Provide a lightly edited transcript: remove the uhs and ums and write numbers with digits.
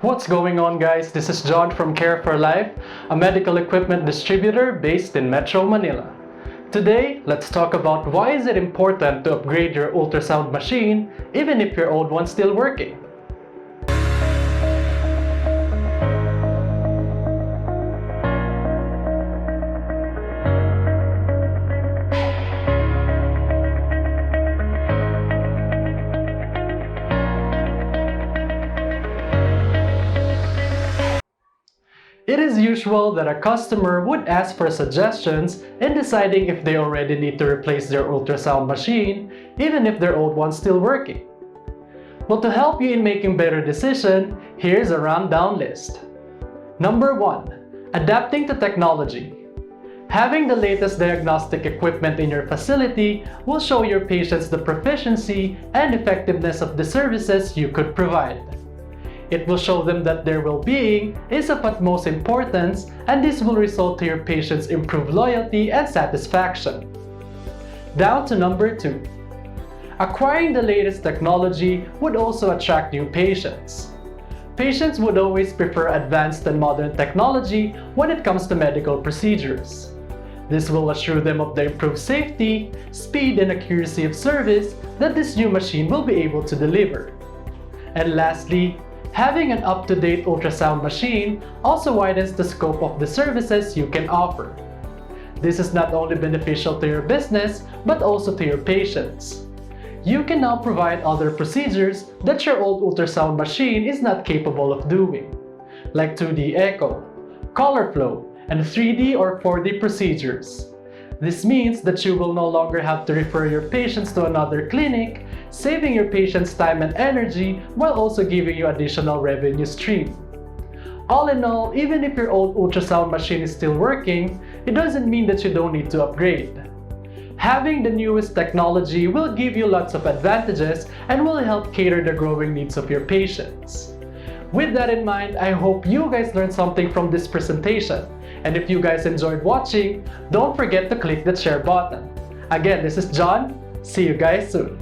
What's going on, guys? This is John from Care for Life, a medical equipment distributor based in Metro Manila. Today, let's talk about why is it important to upgrade your ultrasound machine even if your old one's still working. It is usual that a customer would ask for suggestions in deciding if they already need to replace their ultrasound machine, even if their old one's still working. Well, to help you in making better decisions, here's a rundown list. Number 1. Adapting to technology. Having the latest diagnostic equipment in your facility will show your patients the proficiency and effectiveness of the services you could provide. It will show them that their well-being is of utmost importance, and this will result to your patients' improved loyalty and satisfaction. Down to number 2. Acquiring the latest technology would also attract new patients. Patients would always prefer advanced and modern technology when it comes to medical procedures. This will assure them of the improved safety, speed, and accuracy of service that this new machine will be able to deliver. And lastly, having an up-to-date ultrasound machine also widens the scope of the services you can offer. This is not only beneficial to your business, but also to your patients. You can now provide other procedures that your old ultrasound machine is not capable of doing, like 2D echo, color flow, and 3D or 4D procedures. This means that you will no longer have to refer your patients to another clinic, saving your patients time and energy while also giving you additional revenue stream. All in all, even if your old ultrasound machine is still working, it doesn't mean that you don't need to upgrade. Having the newest technology will give you lots of advantages and will help cater the growing needs of your patients. With that in mind, I hope you guys learned something from this presentation. And if you guys enjoyed watching, don't forget to click the share button. Again, this is John. See you guys soon.